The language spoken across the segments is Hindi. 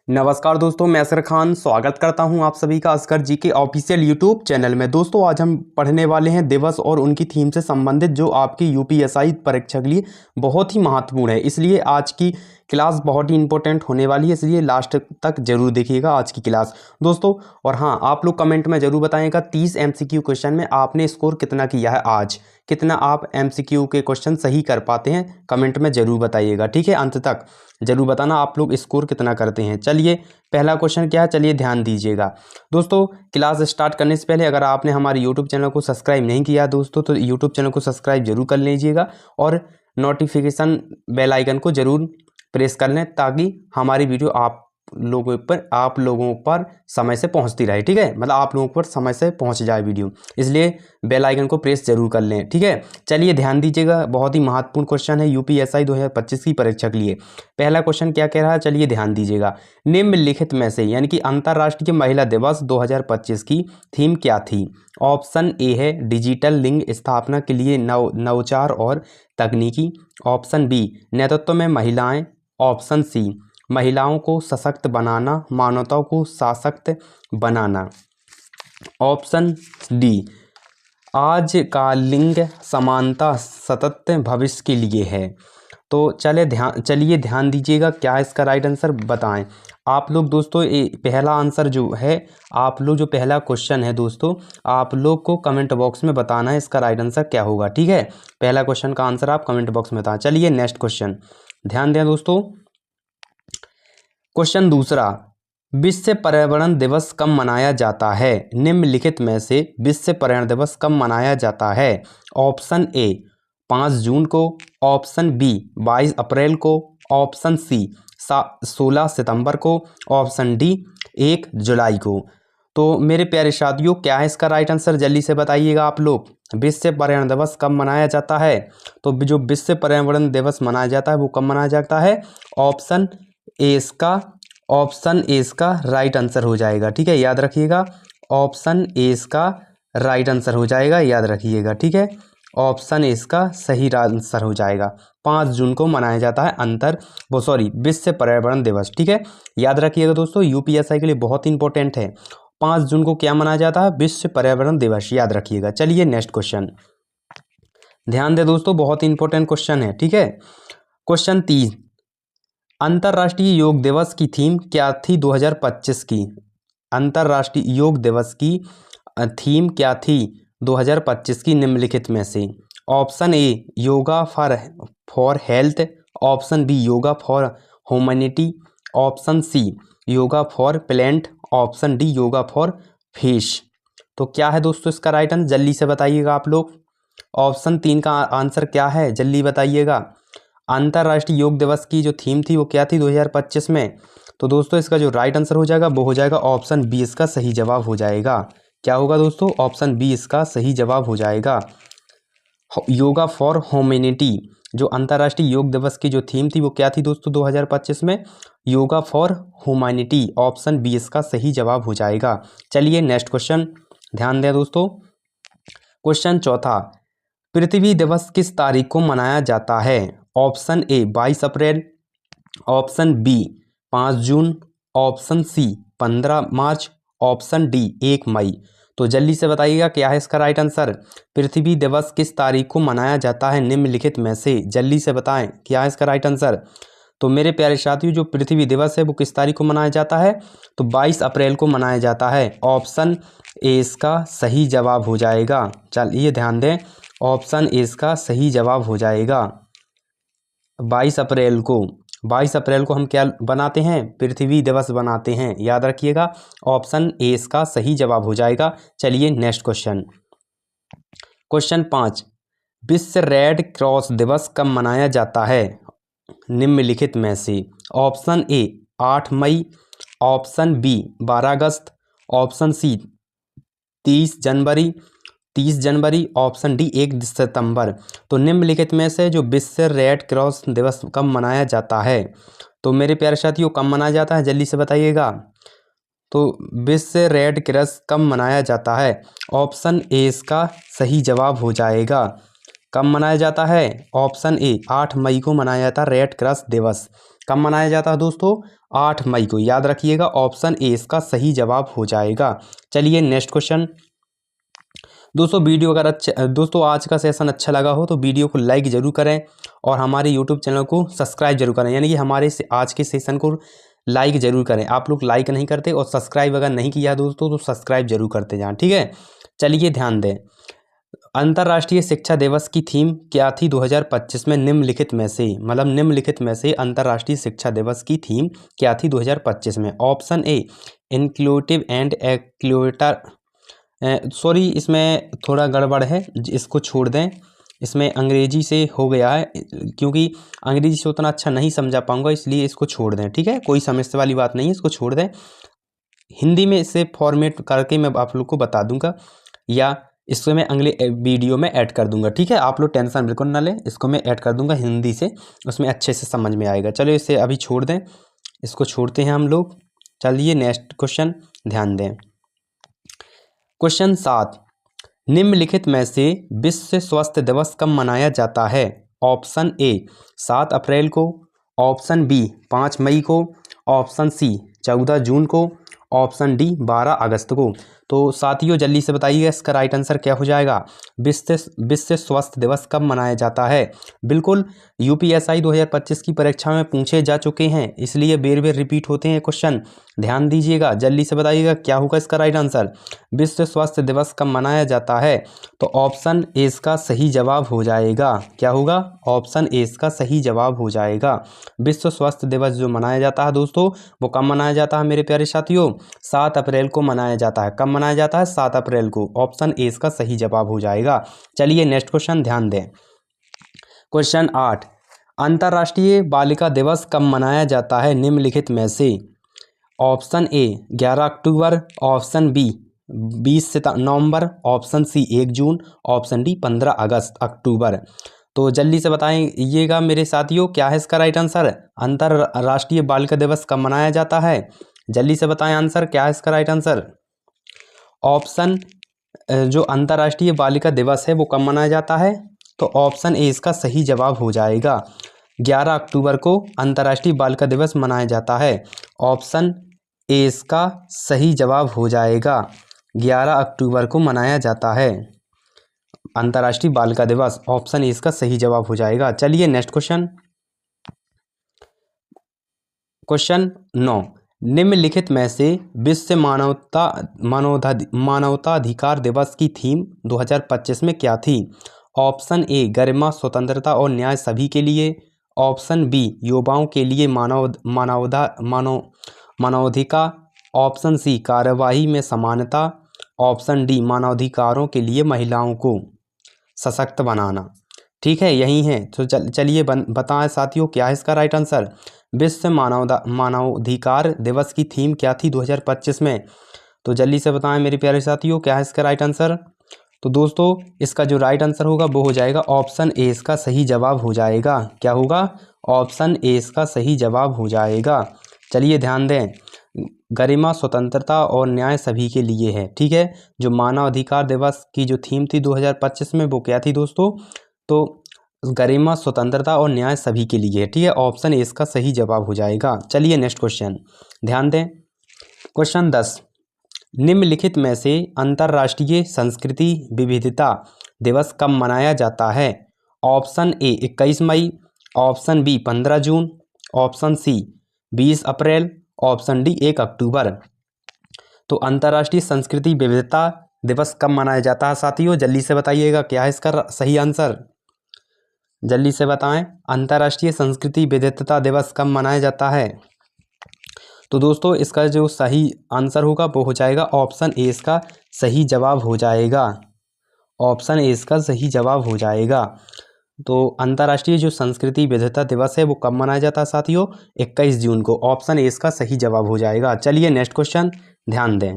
नमस्कार दोस्तों, मैं असर खान स्वागत करता हूं आप सभी का असगर जी के ऑफिशियल यूट्यूब चैनल में। दोस्तों आज हम पढ़ने वाले हैं दिवस और उनकी थीम से संबंधित जो आपकी यूपीएसआई परीक्षा के लिए बहुत ही महत्वपूर्ण है। इसलिए आज की क्लास बहुत ही इंपॉर्टेंट होने वाली है, इसलिए लास्ट तक जरूर देखिएगा आज की क्लास दोस्तों। और हाँ, आप लोग कमेंट में जरूर बताइएगा 30 एमसीक्यू क्वेश्चन में आपने स्कोर कितना किया है, आज कितना आप एमसीक्यू के क्वेश्चन सही कर पाते हैं, कमेंट में जरूर बताइएगा। ठीक है, अंत तक जरूर बताना आप लोग स्कोर कितना करते हैं। चलिए पहला क्वेश्चन क्या है, चलिए ध्यान दीजिएगा दोस्तों। क्लास स्टार्ट करने से पहले अगर आपने हमारे यूट्यूब चैनल को सब्सक्राइब नहीं किया दोस्तों, तो यूट्यूब चैनल को सब्सक्राइब जरूर कर लीजिएगा और नोटिफिकेशन बेल आइकन को जरूर प्रेस कर लें ताकि हमारी वीडियो आप लोगों पर समय से पहुंचती रहे। ठीक है, मतलब आप लोगों पर समय से पहुंच जाए वीडियो, इसलिए बेल आइकन को प्रेस जरूर कर लें। ठीक है, चलिए ध्यान दीजिएगा, बहुत ही महत्वपूर्ण क्वेश्चन है यूपीएसआई 2025 की परीक्षा के लिए। पहला क्वेश्चन क्या कह रहा है, चलिए ध्यान दीजिएगा। निम्नलिखित में से यानी कि अंतर्राष्ट्रीय महिला दिवस 2025 की थीम क्या थी? ऑप्शन ए है डिजिटल लिंग स्थापना के लिए नवाचार और तकनीकी। ऑप्शन बी नेतृत्व में महिलाएं। ऑप्शन सी महिलाओं को सशक्त बनाना, मानवता को सशक्त बनाना। ऑप्शन डी आज का लिंग समानता सतत भविष्य के लिए है। तो चलिए ध्यान दीजिएगा, क्या इसका राइट आंसर बताएं आप लोग दोस्तों। पहला आंसर जो है, आप लोग जो पहला क्वेश्चन है दोस्तों, आप लोग को कमेंट बॉक्स में बताना है इसका राइट आंसर क्या होगा। ठीक है, पहला क्वेश्चन का आंसर आप कमेंट बॉक्स में बताएं। चलिए नेक्स्ट क्वेश्चन ध्यान दें दोस्तों। क्वेश्चन दूसरा, विश्व पर्यावरण दिवस कब मनाया जाता है? निम्नलिखित में से विश्व पर्यावरण दिवस कब मनाया जाता है? ऑप्शन ए 5 जून को। ऑप्शन बी 22 अप्रैल को। ऑप्शन सी 16 सितंबर को। ऑप्शन डी 1 जुलाई को। तो मेरे प्यारे साथियों, क्या है इसका राइट आंसर, जल्दी से बताइएगा आप लोग। विश्व पर्यावरण दिवस कब मनाया जाता है? तो जो विश्व पर्यावरण दिवस मनाया जाता है वो कब मनाया जाता है? ऑप्शन ए इसका राइट आंसर हो जाएगा। ठीक है, याद रखिएगा, ऑप्शन ए इसका राइट आंसर हो जाएगा, याद रखिएगा। ठीक है, ऑप्शन ए इसका सही आंसर हो जाएगा। 5 जून को मनाया जाता है विश्व पर्यावरण दिवस। ठीक है, याद रखिएगा दोस्तों, यूपीएसआई के लिए बहुत इंपॉर्टेंट है। 5 जून को क्या मनाया जाता है? विश्व पर्यावरण दिवस, याद रखिएगा। चलिए नेक्स्ट क्वेश्चन ध्यान दे दोस्तों, बहुत इंपॉर्टेंट क्वेश्चन है। ठीक है, क्वेश्चन 3, अंतर्राष्ट्रीय योग दिवस की थीम क्या थी 2025 की? अंतर्राष्ट्रीय योग दिवस की थीम क्या थी 2025 की निम्नलिखित में से? Option A yoga for health. Option B yoga for humanity. Option C yoga for planet. Option D yoga for fish. तो क्या है दोस्तों इसका राइट आंसर, जल्दी से बताइएगा आप लोग। ऑप्शन 3 का आंसर क्या है, जल्दी बताइएगा। अंतर्राष्ट्रीय योग दिवस की जो थीम थी वो क्या थी 2025 में? तो दोस्तों इसका जो राइट आंसर हो जाएगा वो हो जाएगा ऑप्शन बी, इसका सही जवाब हो जाएगा। क्या होगा दोस्तों? ऑप्शन बी इसका सही जवाब हो जाएगा। योगा फॉर ह्यूमैनिटी, जो अंतर्राष्ट्रीय योग दिवस की जो थीम थी वो क्या थी दोस्तों 2025 में? Yoga for humanity. Option B इसका सही जवाब हो जाएगा। चलिए नेक्स्ट क्वेश्चन ध्यान दें दोस्तों। क्वेश्चन चौथा, पृथ्वी दिवस किस तारीख को मनाया जाता है? ऑप्शन ए 22 अप्रैल। ऑप्शन बी 5 जून। ऑप्शन सी 15 मार्च। ऑप्शन डी 1 मई। तो जल्दी से बताइएगा क्या है इसका राइट आंसर। पृथ्वी दिवस किस तारीख को मनाया जाता है निम्नलिखित में से? जल्दी से बताएं क्या है इसका राइट आंसर। तो मेरे प्यारे साथियों, जो पृथ्वी दिवस है वो किस तारीख को मनाया जाता है? तो 22 अप्रैल को मनाया जाता है। ऑप्शन ए इसका सही जवाब हो जाएगा। चलिए ध्यान दें, ऑप्शन ए इसका सही जवाब हो जाएगा। 22 अप्रैल को हम क्या बनाते हैं? पृथ्वी दिवस बनाते हैं, याद रखिएगा। ऑप्शन ए इसका सही जवाब हो जाएगा। चलिए नेक्स्ट क्वेश्चन, क्वेश्चन 5, विश्व रेड क्रॉस दिवस कब मनाया जाता है निम्नलिखित में से? ऑप्शन ए 8 मई। ऑप्शन बी 12 अगस्त। ऑप्शन सी 30 जनवरी। ऑप्शन डी 1 सितंबर। तो निम्नलिखित में से जो विश्व रेड क्रॉस दिवस कब मनाया जाता है? तो मेरे प्यारे साथियों, कब मनाया जाता है जल्दी से बताइएगा। तो विश्व रेड क्रॉस कब मनाया जाता है? ऑप्शन ए इसका सही जवाब हो जाएगा। कब मनाया जाता है? ऑप्शन ए 8 मई को मनाया जाता है रेड क्रॉस दिवस। कब मनाया जाता है दोस्तों? 8 मई को, याद रखिएगा। ऑप्शन ए इसका सही जवाब हो जाएगा। चलिए नेक्स्ट क्वेश्चन। दोस्तों वीडियो अगर दोस्तों आज का सेशन अच्छा लगा हो तो वीडियो को लाइक जरूर करें और हमारे यूट्यूब चैनल को सब्सक्राइब जरूर करें, यानी कि हमारे आज के सेशन को लाइक जरूर करें। आप लोग लाइक नहीं करते और सब्सक्राइब अगर नहीं किया दोस्तों तो सब्सक्राइब जरूर करते जाएं, ठीक है। चलिए ध्यान दें, अंतर्राष्ट्रीय शिक्षा दिवस की थीम क्या थी 2025 में? निम्नलिखित में से, मतलब निम्नलिखित में से अंतर्राष्ट्रीय शिक्षा दिवस की थीम क्या थी 2025 में? Option A inclusive and equitable, sorry इसमें थोड़ा गड़बड़ है, इसको छोड़ दें, इसमें अंग्रेजी से हो गया है, क्योंकि अंग्रेजी से उतना अच्छा नहीं समझा पाऊंगा, इसलिए इसको छोड़ दें, ठीक है। कोई समस्या वाली बात नहीं है, इसको छोड़ दें। हिंदी में इसे फॉर्मेट करके मैं आप लोग को बता दूंगा, या इसको मैं अगले वीडियो में ऐड कर दूंगा, ठीक है। आप लोग टेंशन बिल्कुल ना लें, इसको मैं ऐड कर दूंगा हिंदी से, उसमें अच्छे से समझ में आएगा। चलो इसे अभी छोड़ दें, इसको छोड़ते हैं हम लोग। चलिए नेक्स्ट क्वेश्चन ध्यान दें। क्वेश्चन 7, निम्नलिखित में से विश्व स्वास्थ्य दिवस कब मनाया जाता है? ऑप्शन ए 7 अप्रैल को, ऑप्शन बी 5 मई को, ऑप्शन सी 14 जून को, ऑप्शन डी 12 अगस्त को। तो साथियों जल्दी से बताइए इसका राइट आंसर क्या हो जाएगा? विश्व स्वास्थ्य दिवस कब मनाया जाता है? बिल्कुल यूपीएसआई 2025 की परीक्षा में पूछे जा चुके हैं, इसलिए बेर बेर रिपीट होते हैं क्वेश्चन। ध्यान दीजिएगा, जल्दी से बताइएगा क्या होगा इसका राइट आंसर। विश्व स्वास्थ्य दिवस कब मनाया जाता है? तो ऑप्शन ए इसका सही जवाब हो जाएगा। क्या होगा? ऑप्शन ए इसका सही जवाब हो जाएगा। विश्व स्वास्थ्य दिवस जो मनाया जाता है दोस्तों, वो कब मनाया जाता है मेरे प्यारे साथियों? 7 अप्रैल को मनाया जाता है। कब मनाया जाता है? 7 अप्रैल को। ऑप्शन ए इसका सही जवाब हो जाएगा। चलिए नेक्स्ट क्वेश्चन ध्यान दें। क्वेश्चन 8, अंतर्राष्ट्रीय बालिका दिवस कब मनाया जाता है निम्नलिखित में से? ऑप्शन ए 11 अक्टूबर, ऑप्शन बी 20 नवंबर, ऑप्शन सी 1 जून, ऑप्शन डी 15 अगस्त अक्टूबर। तो जल्दी से बताइएगा मेरे साथियों क्या है इसका राइट आंसर। अंतर्राष्ट्रीय बालिका दिवस कब मनाया जाता है? जल्दी से बताएं आंसर क्या है इसका राइट आंसर। ऑप्शन जो अंतर्राष्ट्रीय बालिका दिवस है वो कब मनाया जाता है? तो ऑप्शन ए इसका सही जवाब हो जाएगा। 11 अक्टूबर को अंतर्राष्ट्रीय बालिका दिवस मनाया जाता है। ऑप्शन ए इसका सही जवाब हो जाएगा। 11 अक्टूबर को मनाया जाता है अंतर्राष्ट्रीय बालिका दिवस। ऑप्शन ए इसका सही जवाब हो जाएगा। चलिए नेक्स्ट क्वेश्चन। क्वेश्चन 9, निम्नलिखित में से विश्व मानवाधिकार दिवस की थीम 2025 में क्या थी? ऑप्शन ए गरिमा, स्वतंत्रता और न्याय सभी के लिए, ऑप्शन बी युवाओं के लिए मानवाधिकार, ऑप्शन सी कार्यवाही में समानता, ऑप्शन डी मानवाधिकारों के लिए महिलाओं को सशक्त बनाना। ठीक है, यही है। तो चलिए बताएं साथियों क्या है इसका राइट आंसर। विश्व मानवाधिकार दिवस की थीम क्या थी 2025 में? तो जल्दी से बताएं मेरे प्यारे साथियों क्या है इसका राइट आंसर। तो दोस्तों इसका जो राइट आंसर होगा वो हो जाएगा ऑप्शन ए इसका सही जवाब हो जाएगा। क्या होगा? ऑप्शन ए इसका सही जवाब हो जाएगा। चलिए ध्यान दें, गरिमा, स्वतंत्रता और न्याय सभी के लिए है। ठीक है, जो मानव अधिकार दिवस की जो थीम थी 2025 में वो क्या थी दोस्तों? तो गरिमा, स्वतंत्रता और न्याय सभी के लिए है। ठीक है, ऑप्शन ए इसका सही जवाब हो जाएगा। चलिए नेक्स्ट क्वेश्चन ध्यान दें। क्वेश्चन 10, निम्नलिखित में से अंतर्राष्ट्रीय संस्कृति विविधता दिवस कब मनाया जाता है? ऑप्शन ए 21 मई, ऑप्शन बी 15 जून, ऑप्शन सी 20 अप्रैल, ऑप्शन डी 1 अक्टूबर। तो अंतर्राष्ट्रीय संस्कृति विविधता दिवस कब मनाया जाता है साथियों? जल्दी से बताइएगा क्या है इसका सही आंसर। जल्दी से बताएं, अंतर्राष्ट्रीय संस्कृति विविधता दिवस कब मनाया जाता है? तो दोस्तों इसका जो सही आंसर होगा वो हो जाएगा ऑप्शन ए इसका सही जवाब हो जाएगा। ऑप्शन ए इसका सही जवाब हो जाएगा। तो अंतर्राष्ट्रीय जो संस्कृति विविधता दिवस है वो कब मनाया जाता है साथियों? 21 जून को। ऑप्शन ए इसका सही जवाब हो जाएगा। चलिए नेक्स्ट क्वेश्चन ध्यान दें।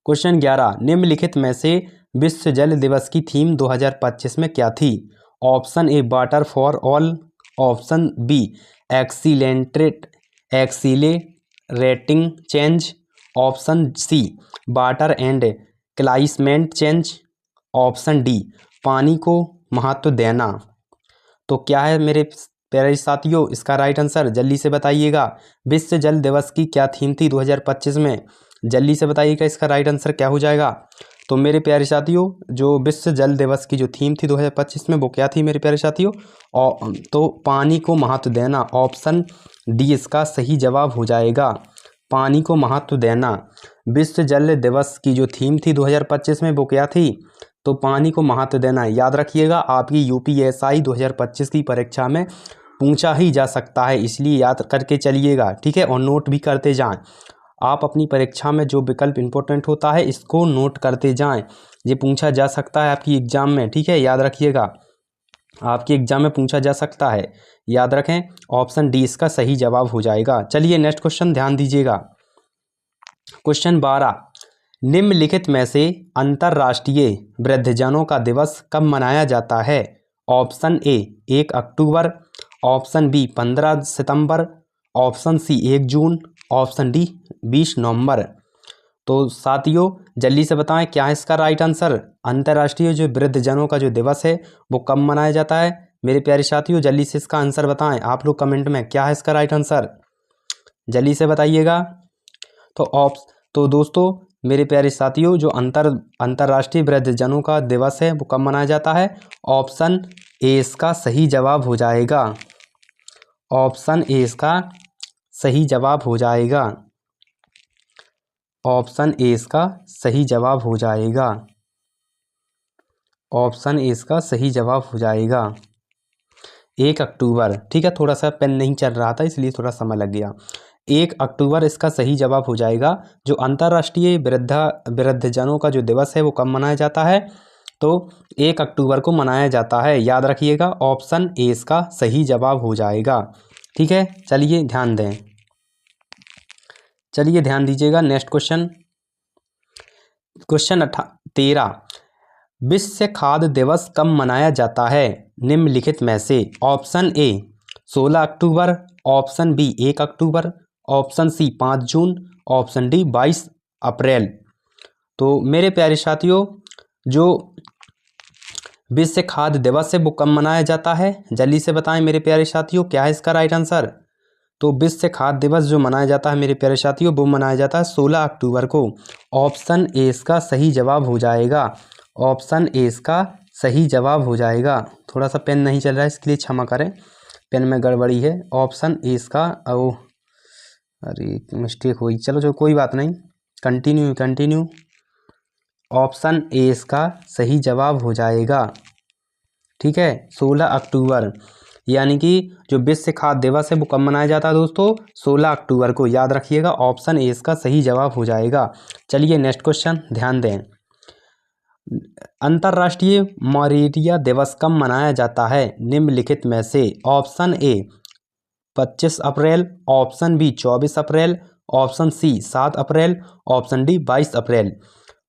क्वेश्चन 11, निम्नलिखित में से विश्व जल दिवस की थीम 2025 में क्या थी? Option A water for all, option B accelerating change, option C water and climate change, option D पानी को महत्व देना। तो क्या है मेरे प्यारे साथियों इसका राइट आंसर जल्दी से बताइएगा। विश्व जल दिवस की क्या थीम थी 2025 में? जल्दी से बताइएगा इसका राइट आंसर क्या हो जाएगा। तो मेरे प्यारे साथियों जो विश्व जल दिवस की जो थीम थी 2025 में वो क्या थी मेरे प्यारे साथियों? और तो पानी को महत्व देना, ऑप्शन डी इसका सही जवाब हो जाएगा। पानी को महत्व देना। विश्व जल दिवस की जो थीम थी 2025 में वो क्या थी? तो पानी को महत्व देना। याद रखिएगा आपकी यूपीएसआई 2025 की परीक्षा में पूछा ही जा सकता है, इसलिए याद करके चलिएगा, ठीक है, और नोट भी करते जाएं। आप अपनी परीक्षा में जो विकल्प इंपॉर्टेंट होता है इसको नोट करते जाएं, ये पूछा जा सकता है आपकी एग्जाम में, ठीक है, याद रखिएगा आपके एग्जाम में पूछा जा सकता है, याद रखें। ऑप्शन डी इसका सही जवाब हो जाएगा। चलिए नेक्स्ट क्वेश्चन ध्यान दीजिएगा। क्वेश्चन 12, निम्नलिखित में से अंतर्राष्ट्रीय वृद्धजनों का दिवस कब मनाया जाता है? ऑप्शन ए 1 अक्टूबर, ऑप्शन बी 15 सितंबर, ऑप्शन सी 1 जून, ऑप्शन डी 20 नवंबर। तो साथियों जल्दी से बताएं क्या है इसका राइट आंसर। अंतर्राष्ट्रीय जो वृद्धजनों का जो दिवस है वो कब मनाया जाता है? मेरे प्यारे साथियों जल्दी से इसका आंसर बताएं आप लोग कमेंट में, क्या है इसका राइट आंसर, जल्दी से बताइएगा। तो दोस्तों मेरे प्यारे साथियों जो अंतर्राष्ट्रीय वृद्धजनों का दिवस है वो कब मनाया जाता है? ऑप्शन ए इसका सही जवाब हो जाएगा। ऑप्शन ए इसका सही जवाब हो जाएगा। ऑप्शन ए इसका सही जवाब हो जाएगा। ऑप्शन ए इसका सही जवाब हो जाएगा 1 अक्टूबर, ठीक है, थोड़ा सा पेन नहीं चल रहा था इसलिए थोड़ा समय लग गया। 1 अक्टूबर इसका सही जवाब हो जाएगा। जो अंतर्राष्ट्रीय वृद्धजनों का जो दिवस है वो कब मनाया जाता है? तो 1 अक्टूबर को मनाया जाता है, याद रखिएगा। ऑप्शन ए इसका सही जवाब हो जाएगा, ठीक है। चलिए ध्यान दें, चलिए ध्यान दीजिएगा। नेक्स्ट क्वेश्चन, क्वेश्चन 13, विश्व खाद्य दिवस कब मनाया जाता है निम्नलिखित में से? ऑप्शन ए 16 अक्टूबर, ऑप्शन बी 1 अक्टूबर, ऑप्शन सी 5 जून, ऑप्शन डी 22 अप्रैल। तो मेरे प्यारे साथियों जो विश्व खाद्य दिवस है वो कब मनाया जाता है? जल्दी से बताएं मेरे प्यारे साथियों क्या है इसका राइट आंसर। तो विश्व खाद्य दिवस जो मनाया जाता है मेरे प्यारे साथियों वो मनाया जाता है 16 अक्टूबर को। ऑप्शन ए इसका सही जवाब हो जाएगा। ऑप्शन ए इसका सही जवाब हो जाएगा। थोड़ा सा पेन नहीं चल रहा है इसके लिए क्षमा करें, पेन में गड़बड़ी है। ऑप्शन ए इसका अरे मिस्टेक हुई, चलो जो कोई बात नहीं, कंटिन्यू। ऑप्शन ए इसका सही जवाब हो जाएगा, ठीक है, 16 अक्टूबर। यानी कि जो विश्व खाद्य दिवस है वो कब मनाया जाता है दोस्तों? 16 अक्टूबर को, याद रखिएगा। ऑप्शन ए इसका सही जवाब हो जाएगा। चलिए नेक्स्ट क्वेश्चन ध्यान दें। अंतर्राष्ट्रीय मलेरिया दिवस कब मनाया जाता है निम्नलिखित में से? ऑप्शन ए 25 अप्रैल, ऑप्शन बी 24 अप्रैल, ऑप्शन सी 7 अप्रैल, ऑप्शन डी 22 अप्रैल।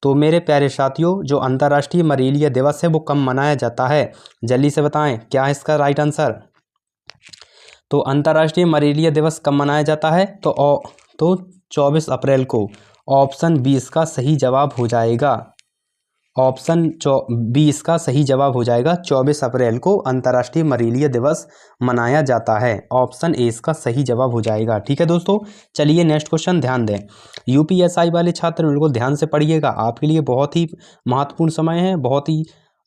तो मेरे प्यारे साथियों जो अंतर्राष्ट्रीय मलेरिया दिवस है वो कब मनाया जाता है? जल्दी से बताएं क्या है इसका राइट आंसर। तो अंतर्राष्ट्रीय मलेरिया दिवस कब मनाया जाता है? तो 24 अप्रैल को। ऑप्शन बी इसका सही जवाब हो जाएगा। ऑप्शन बी इसका सही जवाब हो जाएगा। 24 अप्रैल को अंतर्राष्ट्रीय मलेरिया दिवस मनाया जाता है। ऑप्शन ए इसका सही जवाब हो जाएगा, ठीक है दोस्तों। चलिए नेक्स्ट क्वेश्चन ध्यान दें। यूपीएसआई वाले छात्र बिल्कुल ध्यान से पढ़िएगा, आपके लिए बहुत ही महत्वपूर्ण समय है, बहुत ही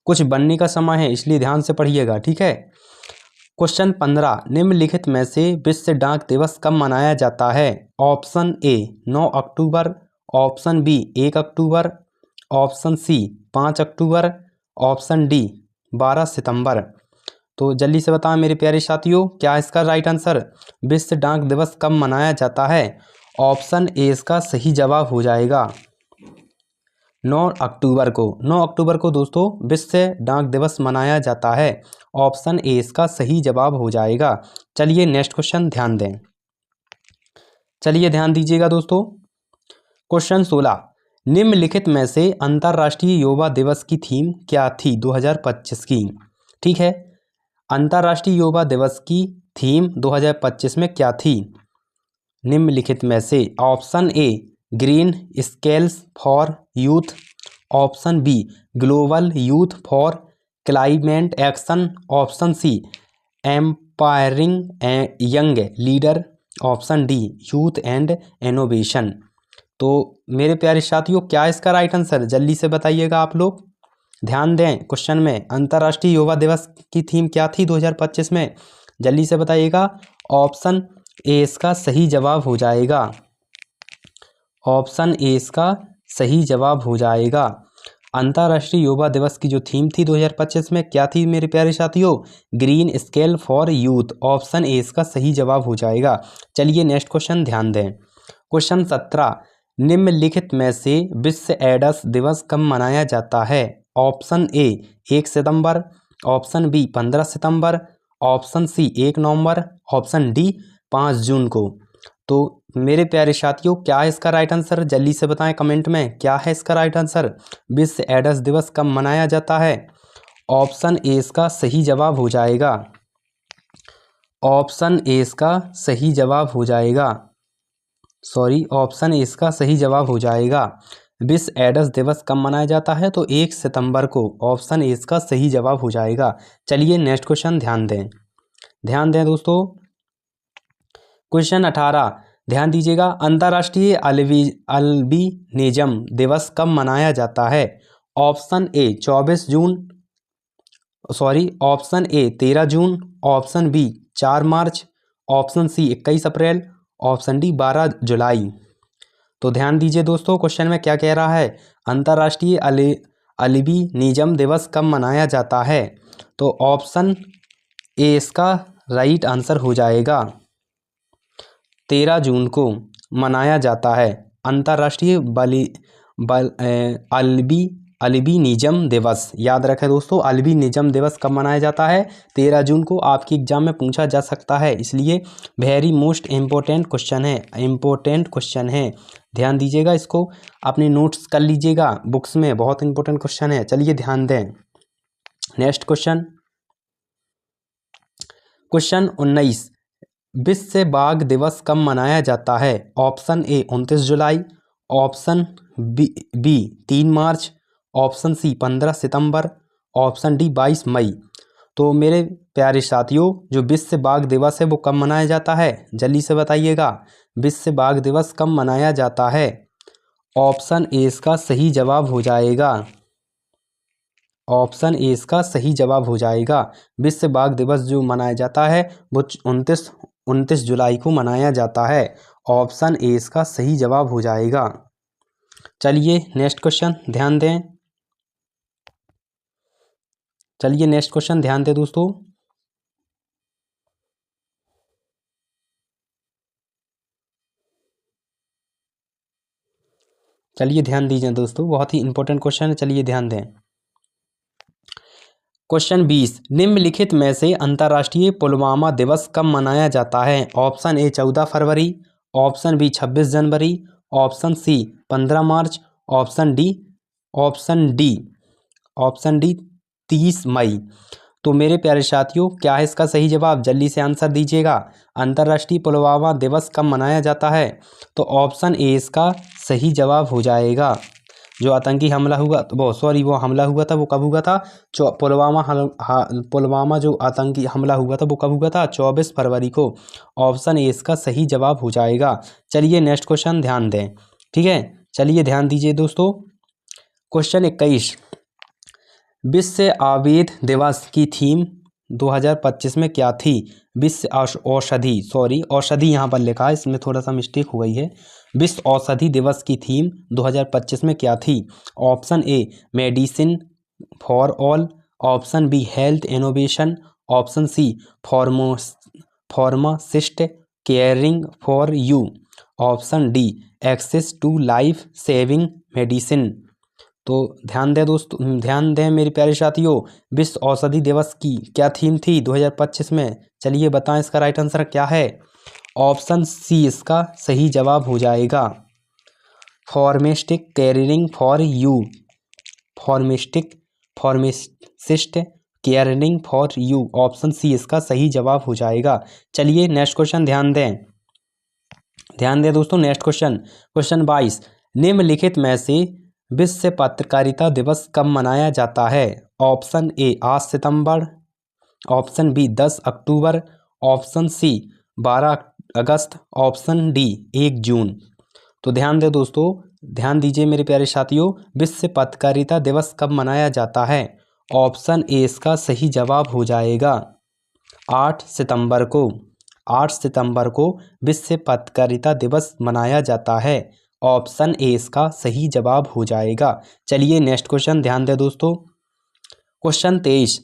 कुछ बनने का समय है, इसलिए ध्यान से पढ़िएगा, ठीक है। क्वेश्चन 15, निम्नलिखित में से विश्व डाक दिवस कब मनाया जाता है? ऑप्शन ए 9 अक्टूबर, ऑप्शन बी 1 अक्टूबर, ऑप्शन सी 5 अक्टूबर, ऑप्शन डी 12 सितंबर। तो जल्दी से बताएं मेरे प्यारे साथियों क्या इसका राइट आंसर। विश्व डाक दिवस कब मनाया जाता है? ऑप्शन ए इसका सही जवाब हो जाएगा 9 अक्टूबर को। 9 अक्टूबर को दोस्तों विश्व डाक दिवस मनाया जाता है। ऑप्शन ए इसका सही जवाब हो जाएगा। चलिए नेक्स्ट क्वेश्चन ध्यान दें, चलिए ध्यान दीजिएगा दोस्तों। क्वेश्चन 16, निम्नलिखित में से अंतर्राष्ट्रीय युवा दिवस की थीम क्या थी 2025 की? ठीक है, अंतर्राष्ट्रीय युवा दिवस की थीम 2025 में क्या थी निम्नलिखित में से? Option A green skills for youth, option B global youth for climate action, option C inspiring young leader, option D youth and innovation. तो मेरे प्यारे साथियों क्या इसका राइट आंसर, जल्दी से बताइएगा आप लोग, ध्यान दें क्वेश्चन में। अंतर्राष्ट्रीय युवा दिवस की थीम क्या थी 2025 में, जल्दी से बताइएगा। ऑप्शन ए इसका सही जवाब हो जाएगा, ऑप्शन ए इसका सही जवाब हो जाएगा। अंतर्राष्ट्रीय युवा दिवस की जो थीम थी 2025 में क्या थी मेरे प्यारे साथियों, green scale for youth, option A इसका सही जवाब हो जाएगा। चलिए नेक्स्ट क्वेश्चन ध्यान दें। क्वेश्चन 17, निम्नलिखित में से विश्व एड्स दिवस कब मनाया जाता है। ऑप्शन ए 1 सितंबर, ऑप्शन बी 15 सितंबर, ऑप्शन सी 1 नवंबर, ऑप्शन डी 5 जून को। तो मेरे प्यारे साथियों क्या है इसका राइट आंसर, जल्दी से बताएं कमेंट में क्या है इसका राइट आंसर, विश्व एड्स दिवस कब मनाया जाता है। ऑप्शन ए इसका सही जवाब हो जाएगा, ऑप्शन ए इसका सही जवाब हो जाएगा, सॉरी ऑप्शन ए इसका सही जवाब हो जाएगा। विश्व एड्स दिवस कब मनाया जाता है, तो 1 सितंबर को, ऑप्शन ए इसका सही जवाब हो जाएगा। चलिए नेक्स्ट क्वेश्चन ध्यान दें, ध्यान दें दोस्तों। क्वेश्चन 18 ध्यान दीजिएगा, अंतर्राष्ट्रीय अल्बिनिज्म दिवस कब मनाया जाता है। ऑप्शन ए 24 जून, सॉरी ऑप्शन ए 13 जून, ऑप्शन बी 4 मार्च, ऑप्शन सी 21 अप्रैल, ऑप्शन डी 12 जुलाई। तो ध्यान दीजिए दोस्तों क्वेश्चन में क्या कह रहा है, अंतर्राष्ट्रीय अल्बिनिज्म दिवस कब मनाया जाता है। तो ऑप्शन ए इसका राइट आंसर हो जाएगा, 13 जून को मनाया जाता है अंतर्राष्ट्रीय अल्बिनिज्म दिवस। याद रखें दोस्तों, अल्बिनिज्म दिवस कब मनाया जाता है, 13 जून को। आपके एग्जाम में पूछा जा सकता है, इसलिए वेरी मोस्ट इम्पोर्टेंट क्वेश्चन है, इम्पोर्टेंट क्वेश्चन है। ध्यान दीजिएगा, इसको अपने नोट्स कर लीजिएगा बुक्स में, बहुत इंपॉर्टेंट क्वेश्चन है। चलिए ध्यान दें नेक्स्ट क्वेश्चन। क्वेश्चन 19, विश्व बाघ दिवस कब मनाया जाता है। ऑप्शन ए 29 जुलाई, ऑप्शन बी 3 मार्च, ऑप्शन सी 15 सितंबर, ऑप्शन डी 22 मई। तो मेरे प्यारे साथियों जो विश्व बाघ दिवस है वो कब मनाया जाता है, जल्दी से बताइएगा, विश्व बाघ दिवस कब मनाया जाता है। ऑप्शन ए इसका सही जवाब हो जाएगा, ऑप्शन ए इसका सही जवाब हो जाएगा। विश्व बाघ दिवस जो मनाया जाता है वो 29 जुलाई को मनाया जाता है। ऑप्शन ए इसका सही जवाब हो जाएगा। चलिए नेक्स्ट क्वेश्चन ध्यान दें, चलिए नेक्स्ट क्वेश्चन ध्यान दें दोस्तों। चलिए ध्यान दीजिए दोस्तों, बहुत ही इंपॉर्टेंट क्वेश्चन है, चलिए ध्यान दें। क्वेश्चन 20, निम्नलिखित में से अंतर्राष्ट्रीय पुलवामा दिवस कब मनाया जाता है। ऑप्शन ए 14 फरवरी, ऑप्शन बी 26 जनवरी, ऑप्शन सी 15 मार्च, ऑप्शन डी 30 मई। तो मेरे प्यारे साथियों क्या है इसका सही जवाब, जल्दी से आंसर दीजिएगा। अंतर्राष्ट्रीय पुलवामा दिवस कब मनाया जाता है, तो ऑप्शन ए इसका सही जवाब हो जाएगा। जो आतंकी हमला हुआ वो हमला हुआ था वो कब हुआ था, पुलवामा जो आतंकी हमला हुआ था वो कब हुआ था, 24 फरवरी को। ऑप्शन ए इसका सही जवाब हो जाएगा। चलिए नेक्स्ट क्वेश्चन ध्यान दें, ठीक है, चलिए ध्यान दीजिए दोस्तों। क्वेश्चन 21, विश्व आयुर्वेद दिवस की थीम 2025 में क्या थी। विश्व औषधि, सॉरी औषधि यहाँ पर लिखा है, इसमें थोड़ा सा मिस्टेक हो गई है। विश्व औषधि दिवस की थीम 2025 में क्या थी। Option A medicine for all, option B health innovation, option C pharmacist caring for you, option D access to life saving medicine. तो ध्यान दें दोस्तों, ध्यान दें मेरे प्यारे साथियों, विश्व औषधि दिवस की क्या थीम थी 2025 में, चलिए बताएं इसका राइट आंसर क्या है। ऑप्शन सी इसका सही जवाब हो जाएगा, pharmacist caring for you, pharmacist caring for you, option C इसका सही जवाब हो जाएगा। चलिए नेक्स्ट क्वेश्चन ध्यान दें, ध्यान दें दोस्तों नेक्स्ट क्वेश्चन। क्वेश्चन 22, निम्नलिखित में से विश्व पत्रकारिता दिवस कब मनाया जाता है। ऑप्शन ए 8 सितंबर, ऑप्शन बी 10 अक्टूबर, ऑप्शन सी 12 अगस्त, ऑप्शन डी 1 जून। तो ध्यान दे दोस्तों, ध्यान दीजिए मेरे प्यारे साथियों, विश्व पत्रकारिता दिवस कब मनाया जाता है? ऑप्शन ए इसका सही जवाब हो जाएगा 8 सितंबर को। 8 सितंबर को विश्व पत्रकारिता दिवस मनाया जाता है। ऑप्शन ए इसका सही जवाब हो जाएगा। चलिए नेक्स्ट क्वेश्चन ध्यान दें दोस्तों। क्वेश्चन 23,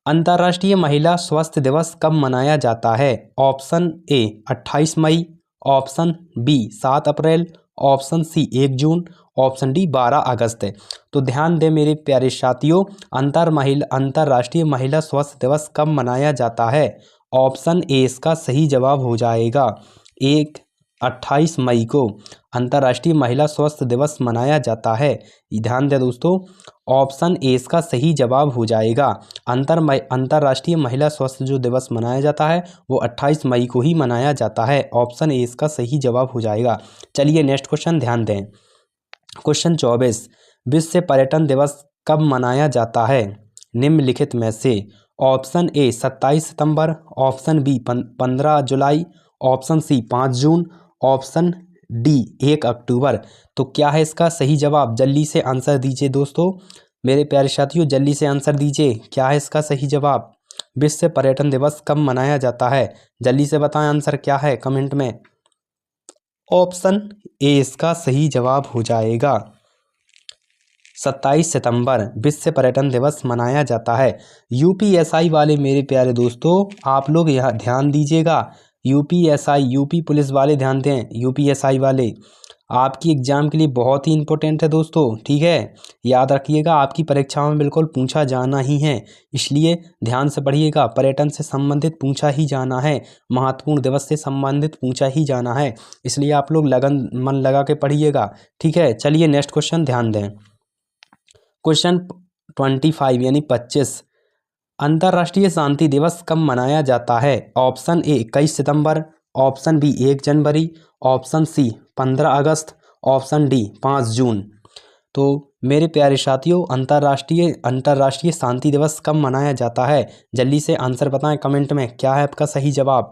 अंतर्राष्ट्रीय महिला स्वास्थ्य दिवस कब मनाया जाता है? ऑप्शन ए 28 मई, ऑप्शन बी 7 अप्रैल, ऑप्शन सी 1 जून, ऑप्शन डी 12 अगस्त है। तो ध्यान दें मेरे प्यारे साथियों, अंतर्राष्ट्रीय महिला स्वास्थ्य दिवस कब मनाया जाता है? ऑप्शन ए इसका सही जवाब हो जाएगा 28 मई को अंतर्राष्ट्रीय महिला स्वास्थ्य दिवस मनाया जाता है। ध्यान दें दोस्तों, ऑप्शन ए इसका सही जवाब हो जाएगा। अंतर्राष्ट्रीय महिला स्वास्थ्य जो दिवस मनाया जाता है वो 28 मई को ही मनाया जाता है। ऑप्शन ए इसका सही जवाब हो जाएगा। चलिए नेक्स्ट क्वेश्चन ध्यान दें। क्वेश्चन 24, विश्व पर्यटन दिवस कब मनाया जाता है? निम्नलिखित में से ऑप्शन ए 27 सितंबर, ऑप्शन बी 15 जुलाई, ऑप्शन सी 5 जून, ऑप्शन डी 1 अक्टूबर। तो क्या है इसका सही जवाब? जल्दी से आंसर दीजिए दोस्तों, मेरे प्यारे साथियों जल्दी से आंसर दीजिए। क्या है इसका सही जवाब? विश्व पर्यटन दिवस कब मनाया जाता है? जल्दी से बताएं आंसर क्या है कमेंट में। ऑप्शन ए इसका सही जवाब हो जाएगा 27 सितंबर विश्व पर्यटन दिवस मनाया जाता है। यूपीएसआई वाले मेरे प्यारे दोस्तों आप लोग यहाँ ध्यान दीजिएगा। यूपीएसआई यूपी पुलिस वाले ध्यान दें, यूपीएसआई वाले आपकी एग्जाम के लिए बहुत ही इंपॉर्टेंट है दोस्तों, ठीक है। याद रखिएगा आपकी परीक्षाओं में बिल्कुल पूछा जाना ही है, इसलिए ध्यान से पढ़िएगा। पर्यटन से संबंधित पूछा ही जाना है, महत्वपूर्ण दिवस से संबंधित पूछा ही जाना है, इसलिए आप लोग मन लगा के पढ़िएगा, ठीक है। चलिए नेक्स्ट क्वेश्चन ध्यान दें। क्वेश्चन 25 यानी 25, अंतर्राष्ट्रीय शांति दिवस कब मनाया जाता है? ऑप्शन ए 21 सितंबर, ऑप्शन बी 1 जनवरी, ऑप्शन सी 15 अगस्त, ऑप्शन डी 5 जून। तो मेरे प्यारे साथियों अंतर्राष्ट्रीय शांति दिवस कब मनाया जाता है? जल्दी से आंसर बताएं कमेंट में, क्या है आपका सही जवाब?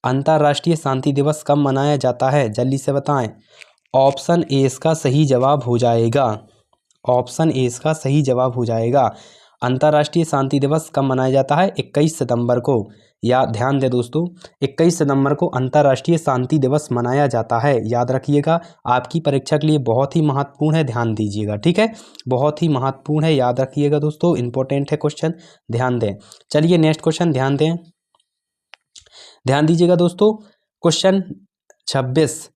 अंतर्राष्ट्रीय शांति दिवस कब मनाया जाता है? जल्दी से बताएं। ऑप्शन ए इसका सही जवाब हो जाएगा। ऑप्शन ए इसका सही जवाब हो जाएगा। अंतर्राष्ट्रीय शांति दिवस कब मनाया जाता है? 21 सितंबर को। या ध्यान दें दोस्तों, 21 सितंबर को अंतर्राष्ट्रीय शांति दिवस मनाया जाता है। याद रखिएगा आपकी परीक्षा के लिए बहुत ही महत्वपूर्ण है, ध्यान दीजिएगा, ठीक है। बहुत ही महत्वपूर्ण है, याद रखिएगा दोस्तों, इंपॉर्टेंट है क्वेश्चन, ध्यान दें। चलिए नेक्स्ट क्वेश्चन ध्यान दें, ध्यान दीजिएगा दोस्तों। क्वेश्चन 26,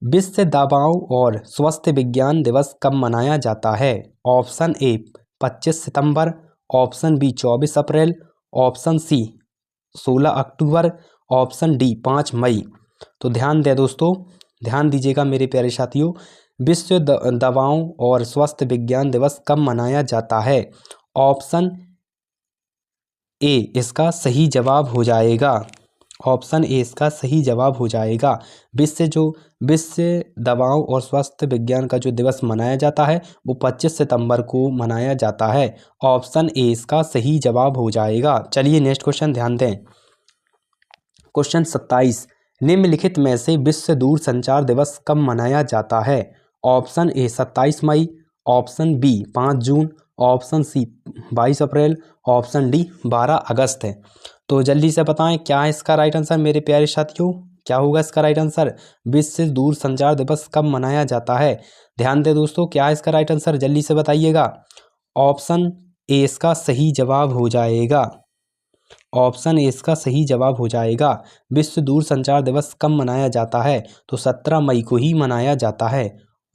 विश्व दवाओं और स्वास्थ्य विज्ञान दिवस कब मनाया जाता है? ऑप्शन ए 25 सितंबर, ऑप्शन बी 24 अप्रैल, ऑप्शन सी 16 अक्टूबर, ऑप्शन डी 5 मई। तो ध्यान दें दोस्तों, ध्यान दीजिएगा मेरे प्यारे साथियों, विश्व दवाओं और स्वास्थ्य विज्ञान दिवस कब मनाया जाता है? ऑप्शन ए इसका सही जवाब हो जाएगा। ऑप्शन ए इसका सही जवाब हो जाएगा। विश्व दवाओं और स्वास्थ्य विज्ञान का जो दिवस मनाया जाता है वो 25 सितंबर को मनाया जाता है। ऑप्शन ए इसका सही जवाब हो जाएगा। चलिए नेक्स्ट क्वेश्चन ध्यान दें। क्वेश्चन 27, निम्नलिखित में से विश्व दूरसंचार दिवस कब मनाया जाता है? ऑप्शन ए 27 मई, ऑप्शन बी 5 जून, ऑप्शन सी 22 अप्रैल, ऑप्शन डी 12 अगस्त है। तो जल्दी से बताएं क्या है इसका राइट आंसर मेरे प्यारे साथियों, क्या होगा इसका राइट आंसर? विश्व दूरसंचार दिवस कब मनाया जाता है? ध्यान दें दोस्तों, क्या है इसका राइट आंसर? जल्दी से बताइएगा। ऑप्शन ए इसका सही जवाब हो जाएगा। ऑप्शन ए इसका सही जवाब हो जाएगा। विश्व दूरसंचार दिवस कब मनाया जाता है? तो 17 मई को ही मनाया जाता है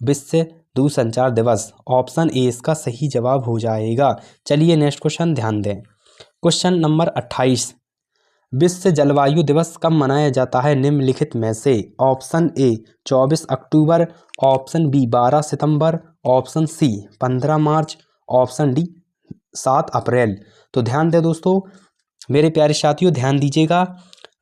विश्व दूरसंचार दिवस। ऑप्शन ए इसका सही जवाब हो जाएगा। चलिए नेक्स्ट क्वेश्चन ध्यान दें। क्वेश्चन नंबर 28, विश्व जलवायु दिवस कब मनाया जाता है निम्नलिखित में से? ऑप्शन ए 24 अक्टूबर, ऑप्शन बी 12 सितंबर, ऑप्शन सी 15 मार्च, ऑप्शन डी 7 अप्रैल। तो ध्यान दें दोस्तों मेरे प्यारे साथियों, ध्यान दीजिएगा,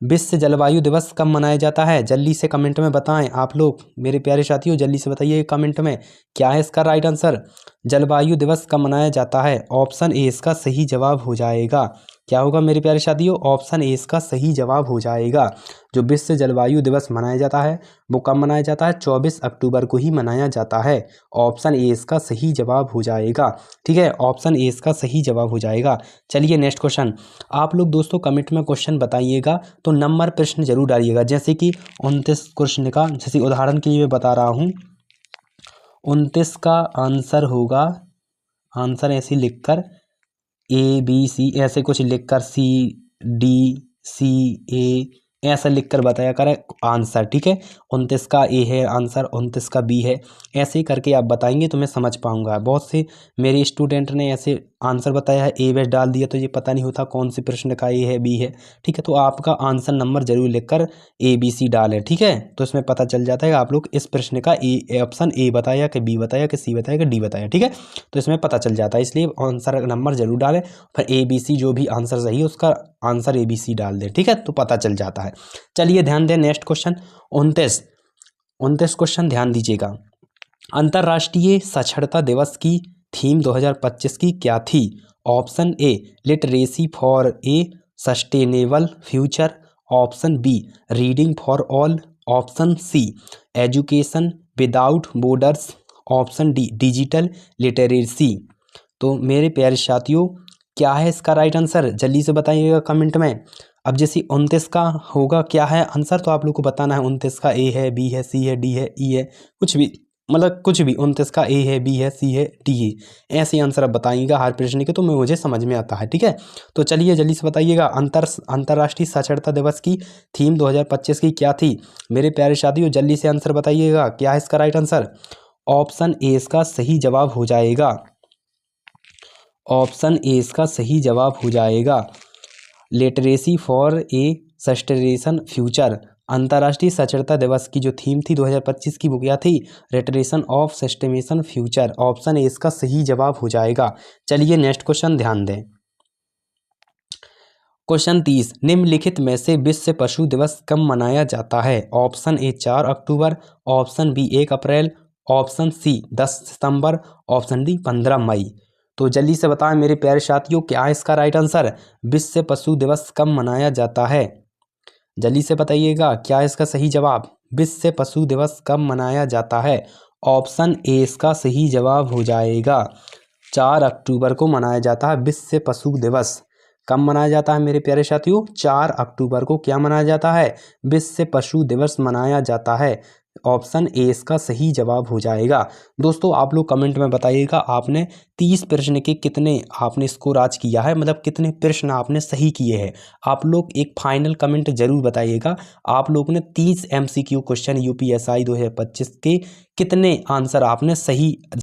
विश्व जलवायु दिवस कब मनाया जाता है? जल्दी से कमेंट में बताएं आप लोग, मेरे प्यारे साथियों जल्दी से बताइए कमेंट में क्या है इसका राइट आंसर। जलवायु दिवस कब मनाया जाता है? ऑप्शन ए इसका सही जवाब हो जाएगा। क्या होगा मेरे प्यारे साथियों? ऑप्शन ए इसका सही जवाब हो जाएगा। जो विश्व जलवायु दिवस मनाया जाता है वो कब मनाया जाता है? 24 अक्टूबर को ही मनाया जाता है। ऑप्शन ए इसका सही जवाब हो जाएगा। ठीक है, ऑप्शन ए इसका सही जवाब हो जाएगा। चलिए नेक्स्ट क्वेश्चन। आप लोग दोस्तों कमेंट में क्वेश्चन बताइएगा तो नंबर प्रश्न जरूर डालिएगा। जैसे कि 29 क्वेश्चन का, जैसे उदाहरण के लिए मैं बता रहा हूँ, 29 का आंसर होगा, आंसर ऐसे लिखकर ABC ऐसे कुछ लिखकर CDCA ऐसा लिखकर बताया करें आंसर। ठीक है, 29 का ए है आंसर, 29 का बी है, ऐसे करके आप बताएंगे तो मैं समझ पाऊंगा। बहुत से मेरे स्टूडेंट ने ऐसे आंसर बताया है, ए बेस डाल दिया तो ये पता नहीं होता कौन से प्रश्न का ए है बी है। ठीक है, तो आपका आंसर नंबर जरूर लिखकर ABC डालें। ठीक है, तो इसमें पता चल जाता है आप लोग इस प्रश्न का ए ऑप्शन ए बताया कि बी बताया कि सी बताया कि डी बताया। ठीक है, तो इसमें पता चल जाता है, इसलिए आंसर नंबर जरूर डालें। फिर ABC जो भी आंसर सही है उसका आंसर ABC डाल दें। ठीक है, तो पता चल जाता है। चलिए ध्यान दें, नेक्स्ट क्वेश्चन 29 क्वेश्चन ध्यान दीजिएगा। अंतर्राष्ट्रीय साक्षरता दिवस की थीम 2025 की क्या थी? Option A literacy for a sustainable future, option B reading for all, option C education without borders, option D digital literacy. तो मेरे प्यारे साथियों क्या है इसका राइट आंसर? जल्दी से बताइएगा कमेंट में। अब जैसे 29 का होगा क्या है आंसर, तो आप लोग को बताना है 29 का ए है बी है सी है डी है ई है, कुछ भी, मतलब कुछ भी। 29 का ए है बी है सी है डी है, ऐसे आंसर आप बताइएगा हर प्रश्न के, तो मैं मुझे समझ में आता है। ठीक है, तो चलिए जल्दी से बताइएगा अंतर्राष्ट्रीय साक्षरता दिवस की थीम 2025 की क्या थी? मेरे प्यारे साथियों जल्दी से आंसर बताइएगा, क्या है इसका राइट आंसर? ऑप्शन ए इसका सही जवाब हो जाएगा। ऑप्शन ए इसका सही जवाब हो जाएगा। Literacy for a sustainable future. अंतर्राष्ट्रीय साक्षरता दिवस की जो थीम थी 2025 की वो क्या थी? लिटरेशन ऑफ सस्टेनेशन फ्यूचर। ऑप्शन ए इसका सही जवाब हो जाएगा। चलिए नेक्स्ट क्वेश्चन ध्यान दें। क्वेश्चन 30, निम्नलिखित में से विश्व पशु दिवस कब मनाया जाता है? ऑप्शन ए 4 अक्टूबर, ऑप्शन बी 1 अप्रैल, ऑप्शन सी 10 सितंबर, ऑप्शन डी 15 मई। तो जल्दी से बताएं मेरे प्यारे साथियों क्या है इसका राइट आंसर? विश्व पशु दिवस कब मनाया जाता है? जल्दी से बताइएगा क्या है इसका सही जवाब? विश्व पशु दिवस कब मनाया जाता है? ऑप्शन ए इसका सही जवाब हो जाएगा। 4 अक्टूबर को मनाया जाता है विश्व पशु दिवस। कब मनाया जाता है मेरे प्यारे साथियों? 4 अक्टूबर को क्या मनाया जाता है? विश्व पशु दिवस मनाया जाता है। ऑप्शन ए इसका सही जवाब हो जाएगा। दोस्तों आप लोग कमेंट में बताइएगा आपने 30 प्रश्न के कितने आपने स्कोर आज किया है, मतलब कितने प्रश्न आपने सही किए हैं। आप लोग एक फाइनल कमेंट जरूर बताइएगा, आप लोगों ने 30 MCQ क्वेश्चन UPSI 2025 के कितने आंसर आपने सही